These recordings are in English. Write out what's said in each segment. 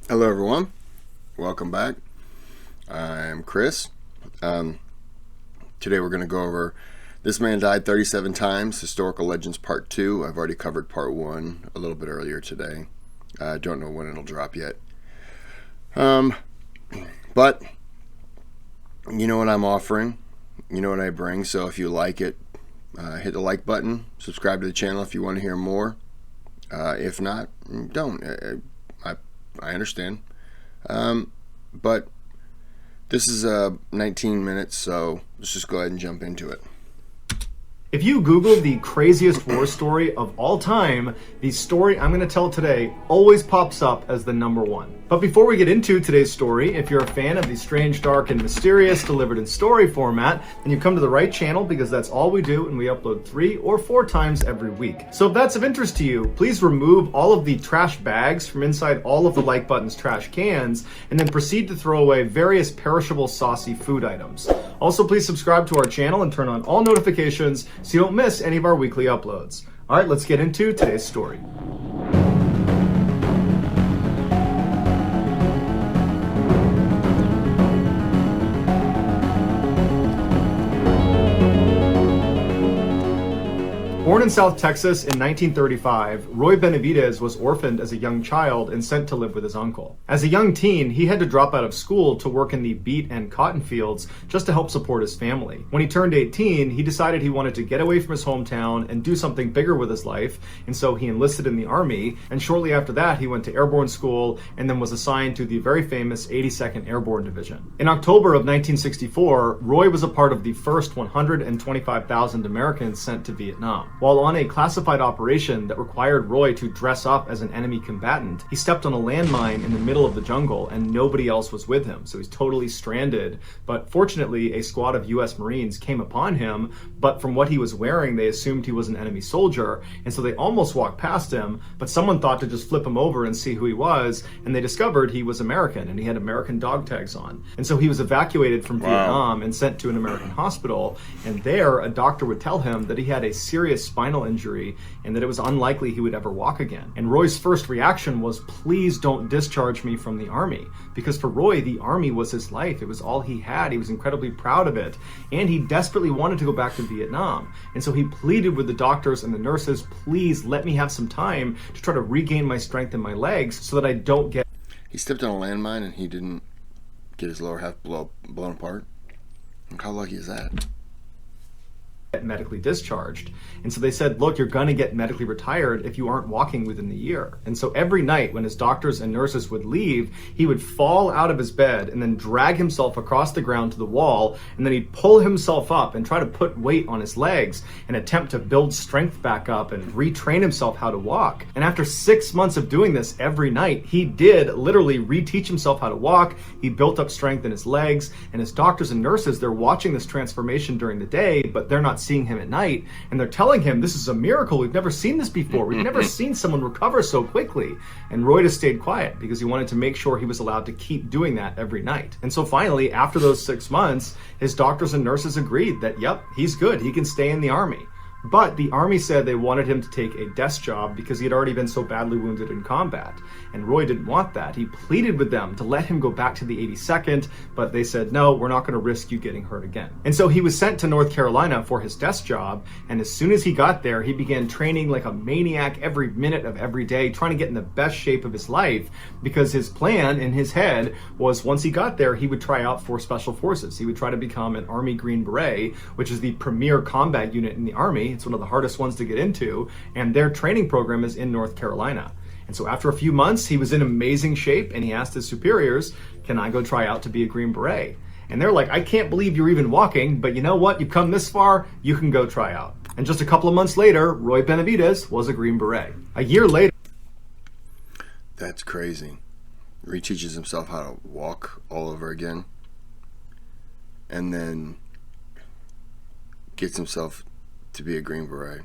Hello, everyone. Welcome back. I'm Kris. Today we're going to go over This Man Died 37 Times, Historical Legends Part 2. I've already covered Part 1 a little bit earlier today. I don't know when it'll drop yet. But you know what I'm offering. You know what I bring. So if you like it, hit the like button. Subscribe to the channel if you want to hear more. If not, don't. I understand. But this is 19 minutes, so let's just go ahead and jump into it. If you Google the craziest war story of all time, the story I'm going to tell today always pops up as the number one. But before we get into today's story, if you're a fan of the strange, dark, and mysterious delivered in story format, then you come to the right channel because that's all we do, and we upload 3 or 4 times every week. So if that's of interest to you, please remove all of the trash bags from inside all of the like button's trash cans, and then proceed to throw away various perishable saucy food items. Also, please subscribe to our channel and turn on all notifications so you don't miss any of our weekly uploads. All right, let's get into today's story. Born in South Texas in 1935, Roy Benavidez was orphaned as a young child and sent to live with his uncle. As a young teen, he had to drop out of school to work in the beet and cotton fields just to help support his family. When he turned 18, he decided he wanted to get away from his hometown and do something bigger with his life, and so he enlisted in the Army, and shortly after that, he went to airborne school and then was assigned to the very famous 82nd Airborne Division. In October of 1964, Roy was a part of the first 125,000 Americans sent to Vietnam. While on a classified operation that required Roy to dress up as an enemy combatant, he stepped on a landmine in the middle of the jungle and nobody else was with him, so he's totally stranded. But fortunately, a squad of US Marines came upon him, but from what he was wearing, they assumed he was an enemy soldier, and so they almost walked past him, but someone thought to just flip him over and see who he was, and they discovered he was American, and he had American dog tags on. And so he was evacuated from Vietnam and sent to an American hospital, and there, a doctor would tell him that he had a serious spinal injury and that it was unlikely he would ever walk again. And Roy's first reaction was, please don't discharge me from the Army. Because for Roy, the Army was his life. It was all he had. He was incredibly proud of it. And he desperately wanted to go back to Vietnam. And so he pleaded with the doctors and the nurses, please let me have some time to try to regain my strength in my legs so that I don't get... He stepped on a landmine and he didn't get his lower half blown apart. How lucky is that? medically discharged. And so they said, look, you're going to get medically retired if you aren't walking within the year. And so every night when his doctors and nurses would leave, he would fall out of his bed and then drag himself across the ground to the wall, and then he'd pull himself up and try to put weight on his legs and attempt to build strength back up and retrain himself how to walk. And after 6 months of doing this every night, he did literally reteach himself how to walk. He built up strength in his legs, and his doctors and nurses, they're watching this transformation during the day, but they're not seeing him at night, and they're telling him, this is a miracle, we've never seen this before, we've never seen someone recover so quickly. And Roy just stayed quiet because he wanted to make sure he was allowed to keep doing that every night. And so finally, after those 6 months, his doctors and nurses agreed that, yep, he's good, he can stay in the Army. But the Army said they wanted him to take a desk job because he had already been so badly wounded in combat. And Roy didn't want that. He pleaded with them to let him go back to the 82nd, but they said, no, we're not going to risk you getting hurt again. And so he was sent to North Carolina for his desk job, and as soon as he got there, he began training like a maniac every minute of every day, trying to get in the best shape of his life, because his plan in his head was once he got there, he would try out for Special Forces. He would try to become an Army Green Beret, which is the premier combat unit in the Army. It's one of the hardest ones to get into, and their training program is in North Carolina. And so after a few months, he was in amazing shape, and he asked his superiors, can I go try out to be a Green Beret? And they're like, I can't believe you're even walking, but you know what? You've come this far, you can go try out. And just a couple of months later, Roy Benavidez was a Green Beret. A year later... That's crazy. Reteaches himself how to walk all over again, and then gets himself to be a Green Beret.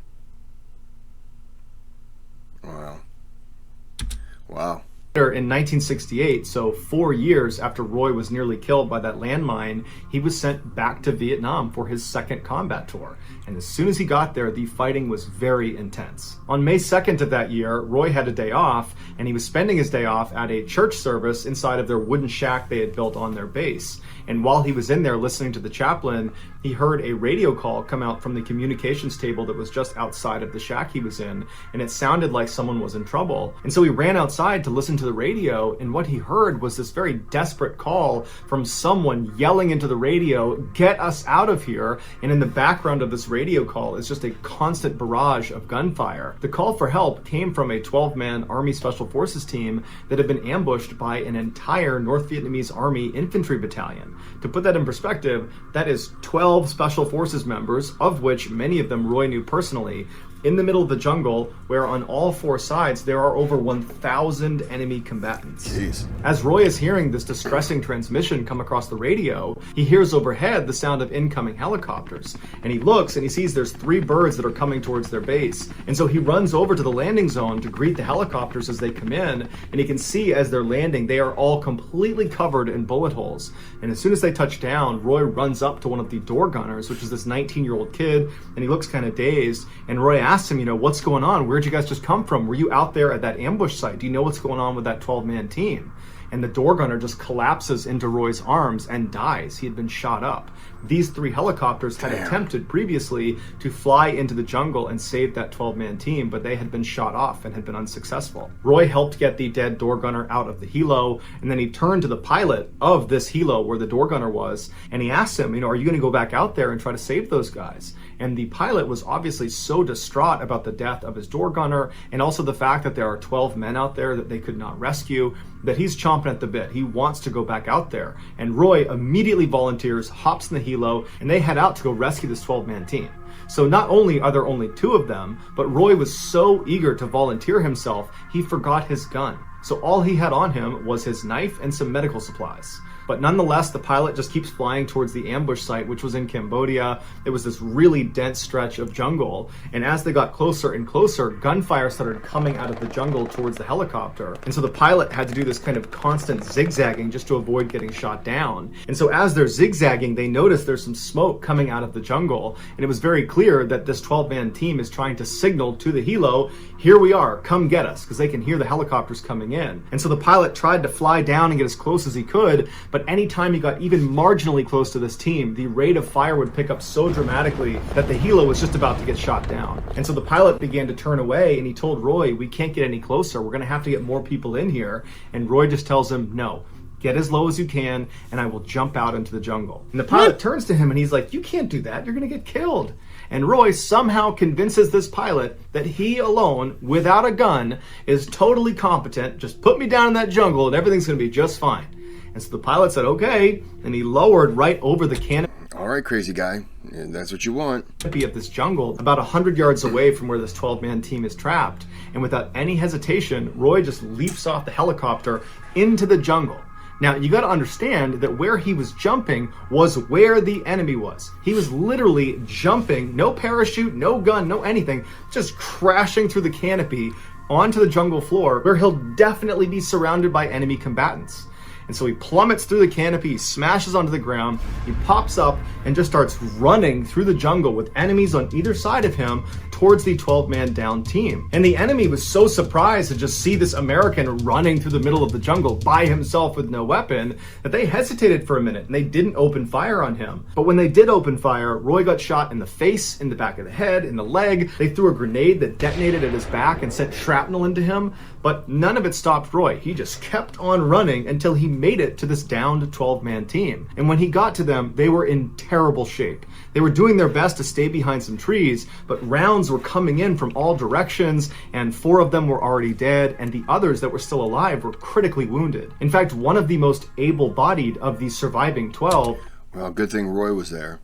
Wow. In 1968, so 4 years after Roy was nearly killed by that landmine, he was sent back to Vietnam for his second combat tour. And as soon as he got there, the fighting was very intense. On May 2nd of that year, Roy had a day off, and he was spending his day off at a church service inside of their wooden shack they had built on their base. And while he was in there listening to the chaplain, he heard a radio call come out from the communications table that was just outside of the shack he was in, and it sounded like someone was in trouble. And so he ran outside to listen to the radio, and what he heard was this very desperate call from someone yelling into the radio, "Get us out of here." And in the background of this radio call is just a constant barrage of gunfire. The call for help came from a 12-man Army Special Forces team that had been ambushed by an entire North Vietnamese Army infantry battalion. To put that in perspective, that is 12 Special Forces members, of which many of them Roy knew personally, in the middle of the jungle, where on all four sides there are over 1,000 enemy combatants. Jeez. As Roy is hearing this distressing transmission come across the radio, he hears overhead the sound of incoming helicopters. And he looks and he sees there's 3 birds that are coming towards their base. And so he runs over to the landing zone to greet the helicopters as they come in. And he can see as they're landing, they are all completely covered in bullet holes. And as soon as they touch down, Roy runs up to one of the door gunners, which is this 19-year-old kid, and he looks kind of dazed. And Roy asks him, what's going on? Where'd you guys just come from? Were you out there at that ambush site? Do you know what's going on with that 12-man team? And the door gunner just collapses into Roy's arms and dies. He had been shot up. These 3 helicopters had attempted previously to fly into the jungle and save that 12-man team, but they had been shot off and had been unsuccessful. Roy helped get the dead door gunner out of the helo, and then he turned to the pilot of this helo where the door gunner was, and he asked him, are you going to go back out there and try to save those guys? And the pilot was obviously so distraught about the death of his door gunner, and also the fact that there are 12 men out there that they could not rescue, that he's chomping at the bit. He wants to go back out there. And Roy immediately volunteers, hops in the helo, and they head out to go rescue this 12-man team. So not only are there only 2 of them, but Roy was so eager to volunteer himself, he forgot his gun. So all he had on him was his knife and some medical supplies. But nonetheless, the pilot just keeps flying towards the ambush site, which was in Cambodia. It was this really dense stretch of jungle. And as they got closer and closer, gunfire started coming out of the jungle towards the helicopter. And so the pilot had to do this kind of constant zigzagging just to avoid getting shot down. And so as they're zigzagging, they notice there's some smoke coming out of the jungle. And it was very clear that this 12-man team is trying to signal to the helo, here we are, come get us, because they can hear the helicopters coming in. And so the pilot tried to fly down and get as close as he could, but anytime he got even marginally close to this team, the rate of fire would pick up so dramatically that the helo was just about to get shot down. And so the pilot began to turn away, and he told Roy, we can't get any closer, we're going to have to get more people in here. And Roy just tells him, no, get as low as you can, and I will jump out into the jungle. And the pilot turns to him and he's like, you can't do that, you're going to get killed. And Roy somehow convinces this pilot that he alone, without a gun, is totally competent. Just put me down in that jungle and everything's going to be just fine. And so the pilot said, okay, and he lowered right over the canopy. All right, crazy guy. That's what you want. Of this jungle, about 100 yards away from where this 12-man team is trapped. And without any hesitation, Roy just leaps off the helicopter into the jungle. Now, you got to understand that where he was jumping was where the enemy was. He was literally jumping, no parachute, no gun, no anything, just crashing through the canopy onto the jungle floor where he'll definitely be surrounded by enemy combatants. And so he plummets through the canopy, he smashes onto the ground, he pops up and just starts running through the jungle with enemies on either side of him towards the 12-man down team. And the enemy was so surprised to just see this American running through the middle of the jungle by himself with no weapon that they hesitated for a minute and they didn't open fire on him. But when they did open fire, Roy got shot in the face, in the back of the head, in the leg. They threw a grenade that detonated at his back and sent shrapnel into him, but none of it stopped Roy. He just kept on running until he made it to this downed 12-man team. And when he got to them, they were in terrible shape. They were doing their best to stay behind some trees, but rounds were coming in from all directions, and 4 of them were already dead, and the others that were still alive were critically wounded. In fact, one of the most able-bodied of the surviving 12... Well, good thing Roy was there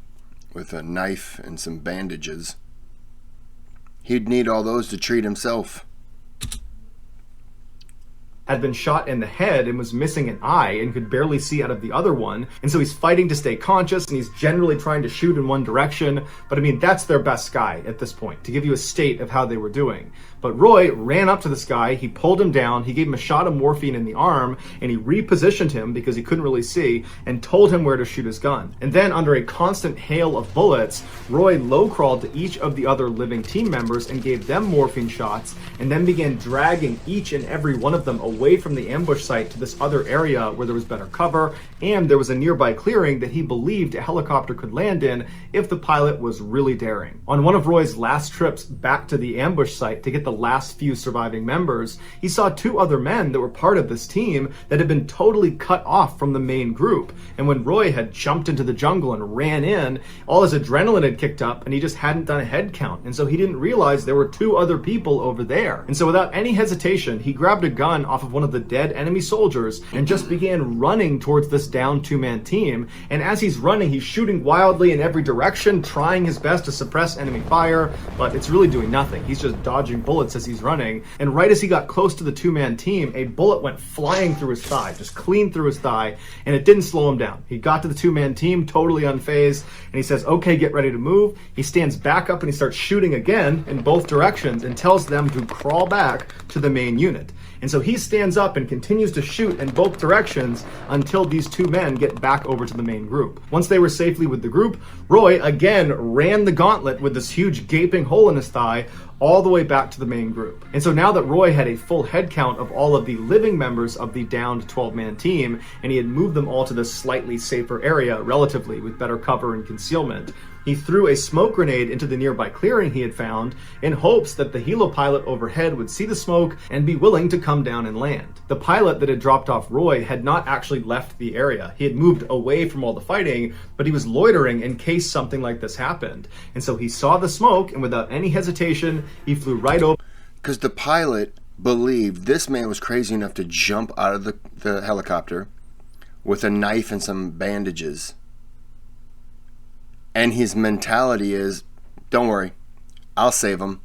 with a knife and some bandages. He'd need all those to treat himself. had been shot in the head and was missing an eye and could barely see out of the other one. And so he's fighting to stay conscious, and he's generally trying to shoot in one direction. But I mean, that's their best guy at this point, to give you a state of how they were doing. But Roy ran up to this guy, he pulled him down, he gave him a shot of morphine in the arm, and he repositioned him because he couldn't really see, and told him where to shoot his gun. And then, under a constant hail of bullets, Roy low-crawled to each of the other living team members and gave them morphine shots, and then began dragging each and every one of them away from the ambush site to this other area where there was better cover, and there was a nearby clearing that he believed a helicopter could land in if the pilot was really daring. On one of Roy's last trips back to the ambush site to get the last few surviving members, he saw two other men that were part of this team that had been totally cut off from the main group. And when Roy had jumped into the jungle and ran in, all his adrenaline had kicked up and he just hadn't done a head count. And so he didn't realize there were two other people over there. And so without any hesitation, he grabbed a gun off of one of the dead enemy soldiers and just began running towards this down two-man team. And as he's running, he's shooting wildly in every direction, trying his best to suppress enemy fire, but it's really doing nothing. He's just dodging bullets as he's running, and right as he got close to the two-man team, a bullet went flying through his thigh, just clean through his thigh, and it didn't slow him down. He got to the two-man team totally unfazed, and he says, okay, get ready to move. He stands back up and he starts shooting again in both directions and tells them to crawl back to the main unit. And so he stands up and continues to shoot in both directions until these two men get back over to the main group. Once they were safely with the group, Roy again ran the gauntlet with this huge gaping hole in his thigh all the way back to the main group. And so now that Roy had a full head count of all of the living members of the downed 12-man team, and he had moved them all to this slightly safer area relatively with better cover and concealment, he threw a smoke grenade into the nearby clearing he had found in hopes that the helo pilot overhead would see the smoke and be willing to come down and land. The pilot that had dropped off Roy had not actually left the area. He had moved away from all the fighting, but he was loitering in case something like this happened. And so he saw the smoke, and without any hesitation, he flew right over. Because the pilot believed this man was crazy enough to jump out of the helicopter with a knife and some bandages. And his mentality is, don't worry, I'll save him.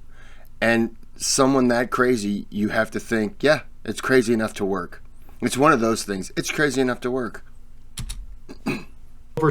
And someone that crazy, you have to think, yeah, it's crazy enough to work. It's one of those things. It's crazy enough to work.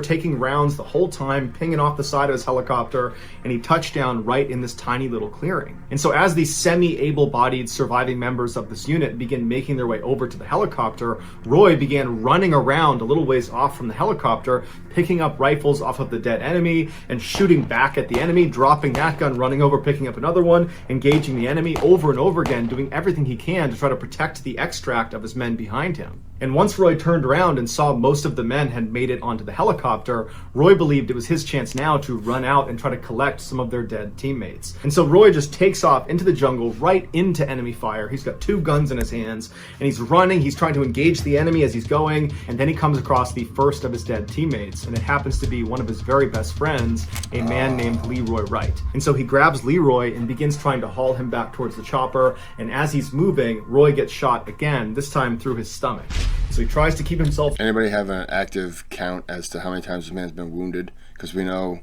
Taking rounds the whole time, pinging off the side of his helicopter, and he touched down right in this tiny little clearing. And so as these semi-able-bodied surviving members of this unit begin making their way over to the helicopter, Roy began running around a little ways off from the helicopter, picking up rifles off of the dead enemy and shooting back at the enemy, dropping that gun, running over, picking up another one, engaging the enemy over and over again, doing everything he can to try to protect the extract of his men behind him. And once Roy turned around and saw most of the men had made it onto the helicopter, Roy believed it was his chance now to run out and try to collect some of their dead teammates. And so Roy just takes off into the jungle, right into enemy fire. He's got two guns in his hands, and he's running. He's trying to engage the enemy as he's going, and then he comes across the first of his dead teammates, and it happens to be one of his very best friends, a man named Leroy Wright. And so he grabs Leroy and begins trying to haul him back towards the chopper, and as he's moving, Roy gets shot again, this time through his stomach. So he tries to keep himself. Anybody have an active count as to how many times this man's been wounded? Because we know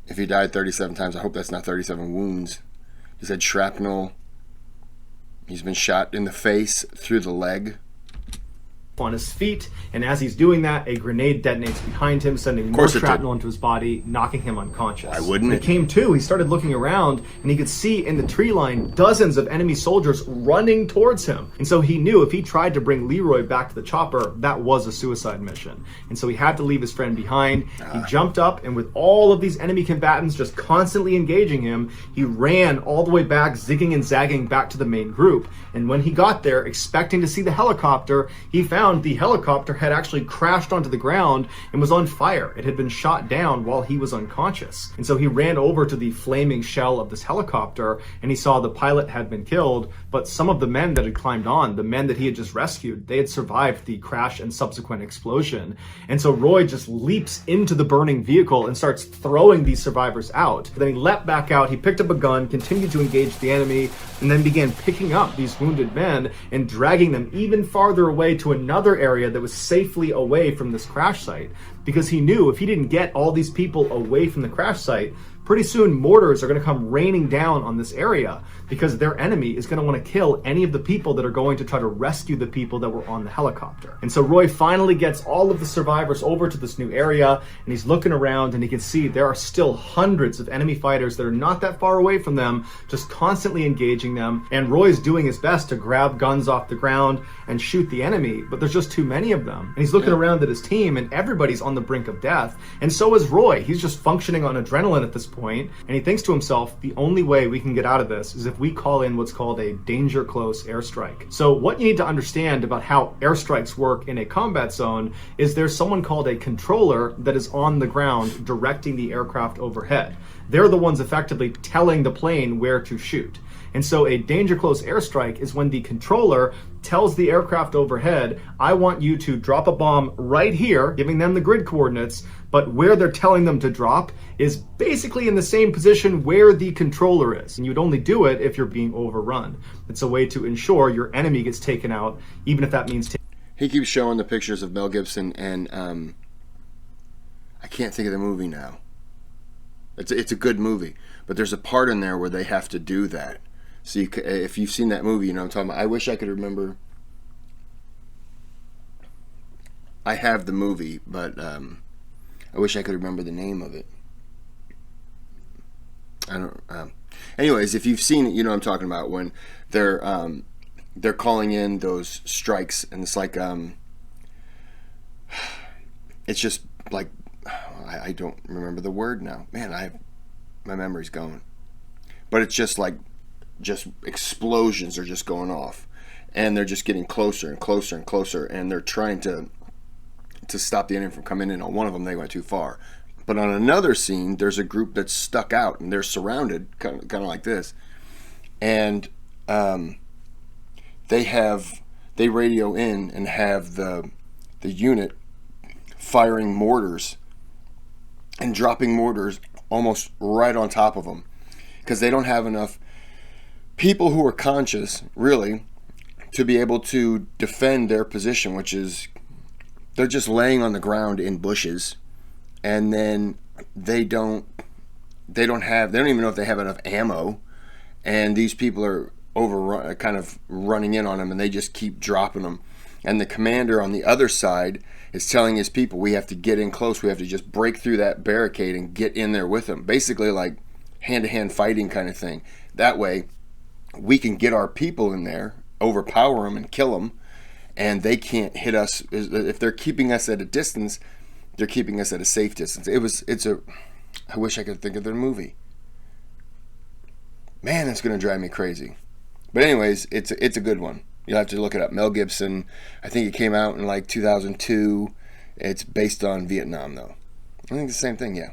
if he died 37 times, I hope that's not 37 wounds. He's had shrapnel. He's been shot in the face, through the leg. On his feet, and as he's doing that, a grenade detonates behind him, sending more shrapnel into his body, knocking him unconscious. Why wouldn't it? When he came to, he started looking around, and he could see in the tree line dozens of enemy soldiers running towards him. And so he knew if he tried to bring Leroy back to the chopper, that was a suicide mission. And so he had to leave his friend behind. He jumped up, and with all of these enemy combatants just constantly engaging him, he ran all the way back, zigging and zagging back to the main group. And when he got there, expecting to see the helicopter, he found the helicopter had actually crashed onto the ground and was on fire. It had been shot down while he was unconscious. And so he ran over to the flaming shell of this helicopter, and he saw the pilot had been killed, but some of the men that had climbed on, the men that he had just rescued, they had survived the crash and subsequent explosion. And so Roy just leaps into the burning vehicle and starts throwing these survivors out. Then he leapt back out, he picked up a gun, continued to engage the enemy, and then began picking up these wounded men and dragging them even farther away to another area that was safely away from this crash site, because he knew if he didn't get all these people away from the crash site, pretty soon mortars are going to come raining down on this area because their enemy is going to want to kill any of the people that are going to try to rescue the people that were on the helicopter. And so Roy finally gets all of the survivors over to this new area, and he's looking around, and he can see there are still hundreds of enemy fighters that are not that far away from them, just constantly engaging them. And Roy's doing his best to grab guns off the ground and shoot the enemy, but there's just too many of them. And he's looking around at his team, and everybody's on the brink of death. And so is Roy. He's just functioning on adrenaline at this point, and he thinks to himself, the only way we can get out of this is if we call in what's called a danger close airstrike. So what you need to understand about how airstrikes work in a combat zone is there's someone called a controller that is on the ground directing the aircraft overhead. They're the ones effectively telling the plane where to shoot. And so a danger close airstrike is when the controller tells the aircraft overhead, I want you to drop a bomb right here, giving them the grid coordinates, but where they're telling them to drop is basically in the same position where the controller is. And you'd only do it if you're being overrun. It's a way to ensure your enemy gets taken out, even if that means He keeps showing the pictures of Mel Gibson, and I can't think of the movie now. It's a good movie, but there's a part in there where they have to do that. So if you've seen that movie, you know what I'm talking about. I wish I could remember. I have the movie, but I wish I could remember the name of it. I don't. Anyways, if you've seen it, you know what I'm talking about, when they're calling in those strikes, and it's like it's just like I don't remember the word now. Man, my memory's going. But it's just like explosions are just going off, and they're just getting closer and closer and closer, and they're trying to stop the enemy from coming in. On one of them, they went too far. But on another scene, there's a group that's stuck out, and they're surrounded, kind of like this, and they radio in and have the unit firing mortars and dropping mortars almost right on top of them, because they don't have enough people who are conscious, really, to be able to defend their position, which is they're just laying on the ground in bushes, and then they don't even know if they have enough ammo, and these people are overrun, kind of running in on them, and they just keep dropping them. And the commander on the other side is telling his people, we have to get in close, we have to just break through that barricade and get in there with them, basically like hand-to-hand fighting kind of thing. That way we can get our people in there, overpower them and kill them, and they can't hit us. If they're keeping us at a distance, they're keeping us at a safe distance. I wish I could think of the movie. Man, that's going to drive me crazy. But anyways, it's a good one. You'll have to look it up. Mel Gibson, I think it came out in like 2002. It's based on Vietnam, though. I think it's the same thing, yeah.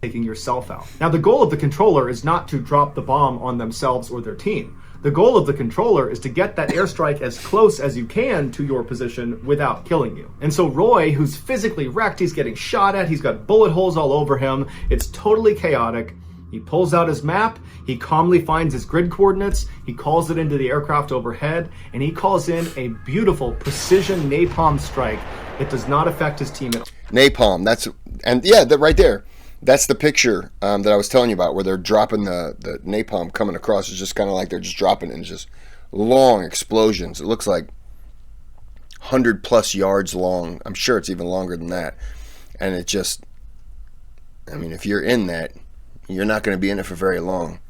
Taking yourself out. Now, the goal of the controller is not to drop the bomb on themselves or their team. The goal of the controller is to get that airstrike as close as you can to your position without killing you. And so Roy, who's physically wrecked, he's getting shot at, he's got bullet holes all over him, it's totally chaotic. He pulls out his map, he calmly finds his grid coordinates, he calls it into the aircraft overhead, and he calls in a beautiful precision napalm strike that does not affect his team at all. Napalm, that right there. That's the picture that I was telling you about, where they're dropping the napalm coming across. It's just kind of like they're just dropping it in just long explosions. It looks like 100+ yards long. I'm sure it's even longer than that. And it just, I mean, if you're in that, you're not going to be in it for very long.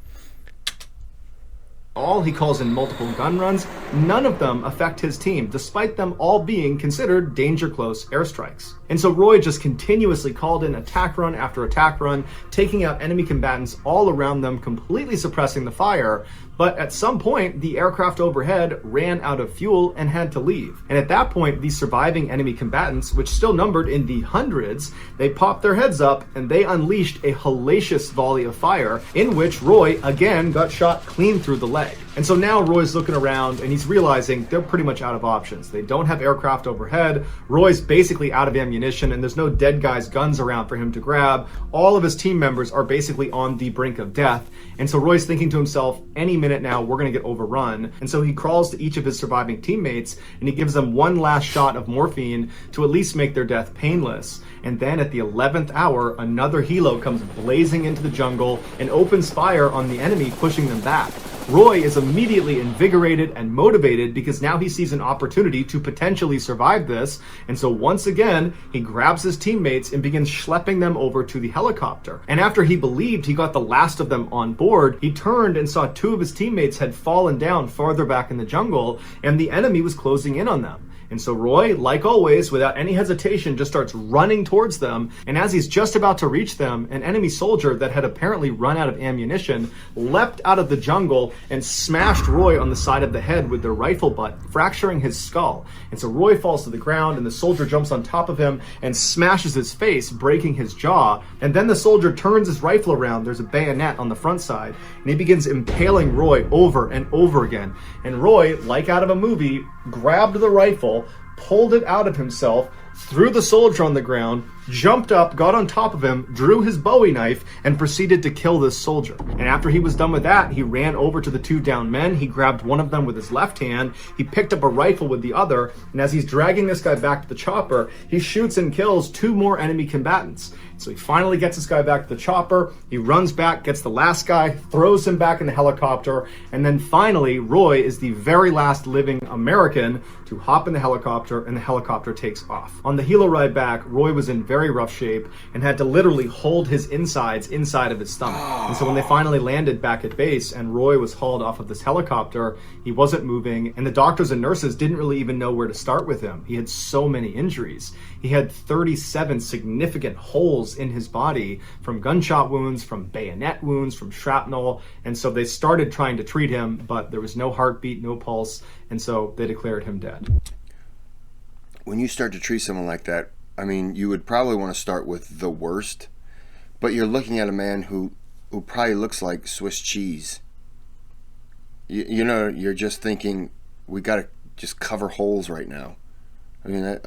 He calls in multiple gun runs. None of them affect his team, despite them all being considered danger close airstrikes. And so Roy just continuously called in attack run after attack run, taking out enemy combatants all around them, completely suppressing the fire. But at some point, the aircraft overhead ran out of fuel and had to leave. And at that point, the surviving enemy combatants, which still numbered in the hundreds, they popped their heads up and they unleashed a hellacious volley of fire, in which Roy again got shot clean through the leg. And so now Roy's looking around and he's realizing they're pretty much out of options. They don't have aircraft overhead. Roy's basically out of ammunition, and there's no dead guys' guns around for him to grab. All of his team members are basically on the brink of death. And so Roy's thinking to himself, any minute now, we're going to get overrun. And so he crawls to each of his surviving teammates and he gives them one last shot of morphine to at least make their death painless. And then at the 11th hour, another helo comes blazing into the jungle and opens fire on the enemy, pushing them back. Roy is immediately invigorated and motivated because now he sees an opportunity to potentially survive this. And so once again, he grabs his teammates and begins schlepping them over to the helicopter. And after he believed he got the last of them on board, he turned and saw two of his teammates had fallen down farther back in the jungle and the enemy was closing in on them. And so Roy, like always, without any hesitation, just starts running towards them. And as he's just about to reach them, an enemy soldier that had apparently run out of ammunition leapt out of the jungle and smashed Roy on the side of the head with their rifle butt, fracturing his skull. And so Roy falls to the ground and the soldier jumps on top of him and smashes his face, breaking his jaw. And then the soldier turns his rifle around. There's a bayonet on the front side. And he begins impaling Roy over and over again. And Roy, like out of a movie, grabbed the rifle, pulled it out of himself, threw the soldier on the ground, jumped up, got on top of him, drew his Bowie knife, and proceeded to kill this soldier. And after he was done with that, he ran over to the two downed men. He grabbed one of them with his left hand. He picked up a rifle with the other. And as he's dragging this guy back to the chopper, he shoots and kills two more enemy combatants. So he finally gets this guy back to the chopper. He runs back, gets the last guy, throws him back in the helicopter. And then finally, Roy is the very last living American to hop in the helicopter, and the helicopter takes off. On the helo ride back, Roy was in very rough shape and had to literally hold his insides inside of his stomach. And so when they finally landed back at base and Roy was hauled off of this helicopter, he wasn't moving, and the doctors and nurses didn't really even know where to start with him. He had so many injuries. He had 37 significant holes in his body from gunshot wounds, from bayonet wounds, from shrapnel. And so they started trying to treat him, but there was no heartbeat, no pulse. And so they declared him dead. When you start to treat someone like that, I mean, you would probably want to start with the worst, but you're looking at a man who probably looks like Swiss cheese. You know, you're just thinking, we got to just cover holes right now. I mean,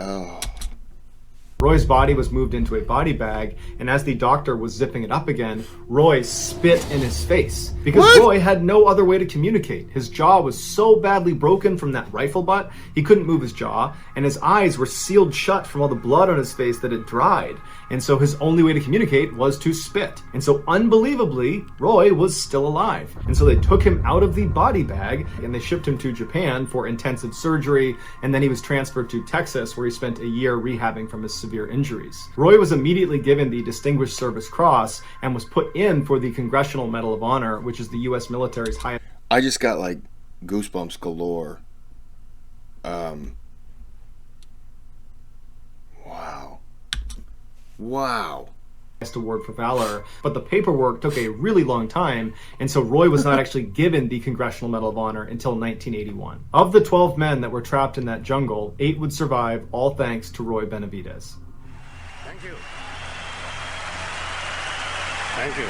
Roy's body was moved into a body bag, and as the doctor was zipping it up again, Roy spit in his face. Because What? Roy had no other way to communicate. His jaw was so badly broken from that rifle butt, he couldn't move his jaw, and his eyes were sealed shut from all the blood on his face that had dried. And so his only way to communicate was to spit. And so unbelievably, Roy was still alive. And so they took him out of the body bag and they shipped him to Japan for intensive surgery. And then he was transferred to Texas, where he spent a year rehabbing from his severe injuries. Roy was immediately given the Distinguished Service Cross and was put in for the Congressional Medal of Honor, which is the U.S. military's highest. I just got like goosebumps galore. Wow. Award for valor, but the paperwork took a really long time, and so Roy was not actually given the Congressional Medal of Honor until 1981. Of the 12 men that were trapped in that jungle, 8 would survive, all thanks to Roy Benavidez. Thank you. Thank you.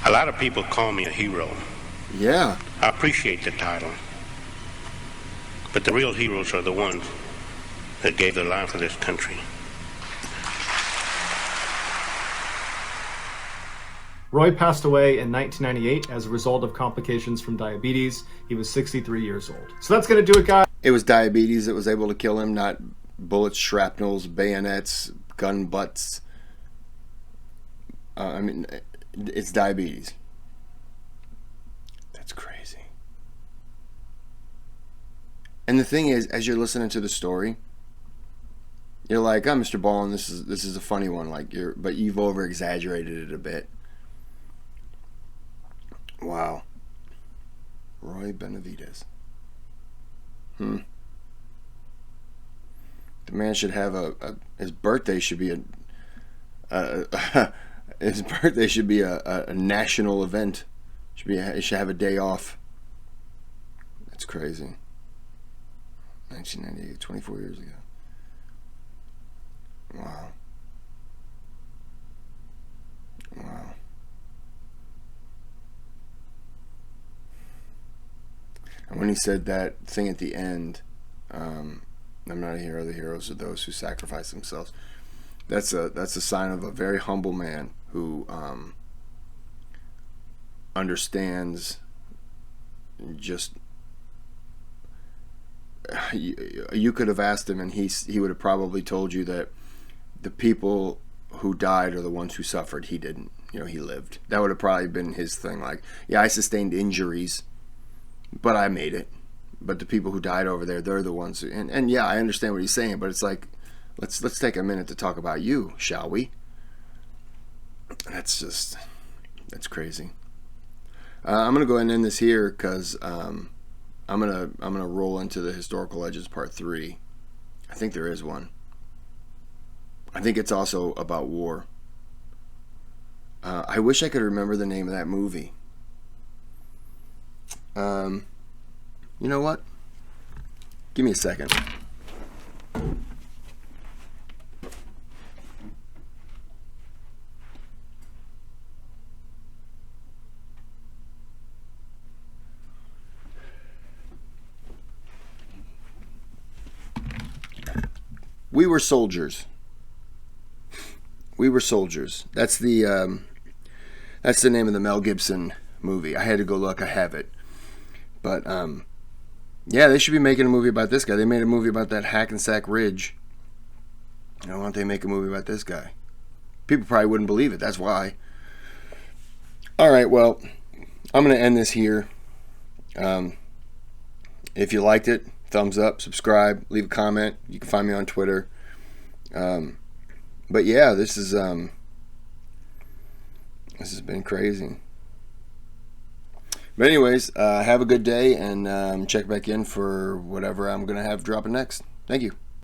A lot of people call me a hero. Yeah. I appreciate the title. But the real heroes are the ones that gave their life for this country. Roy passed away in 1998 as a result of complications from diabetes. He was 63 years old. So that's going to do it, guys. It was diabetes that was able to kill him, not bullets, shrapnels, bayonets, gun butts. I mean, it's diabetes. That's crazy. And the thing is, as you're listening to the story, you're like, "Oh, Mr. Ballen, this is a funny one." Like but you've over exaggerated it a bit. Wow. Roy Benavidez. The man should have his birthday should be his birthday should be a national event. He should have a day off. That's crazy. 1998, 24 years ago. Wow. Wow. And when he said that thing at the end, I'm not a hero, the heroes are those who sacrifice themselves. that's a sign of a very humble man who understands just. You could have asked him, and he would have probably told you that the people who died are the ones who suffered. He didn't. He lived. That would have probably been his thing. Like, yeah, I sustained injuries, but I made it. But the people who died over there, they're the ones who, and yeah, I understand what he's saying, but it's like, let's take a minute to talk about you, shall we? That's crazy. I'm gonna go ahead and end this here because I'm gonna roll into the historical legends part 3. I think there is one. I think it's also about war. I wish I could remember the name of that movie. You know what? Give me a second. We Were Soldiers. We Were Soldiers. That's the name of the Mel Gibson movie. I had to go look. I have it. But yeah, they should be making a movie about this guy. They made a movie about that Hackensack Ridge. Why don't they make a movie about this guy? People probably wouldn't believe it. That's why. All right, well, I'm going to end this here. If you liked it, thumbs up, subscribe, leave a comment. You can find me on Twitter. But yeah, this has been crazy. But anyways, have a good day, and check back in for whatever I'm going to have dropping next. Thank you.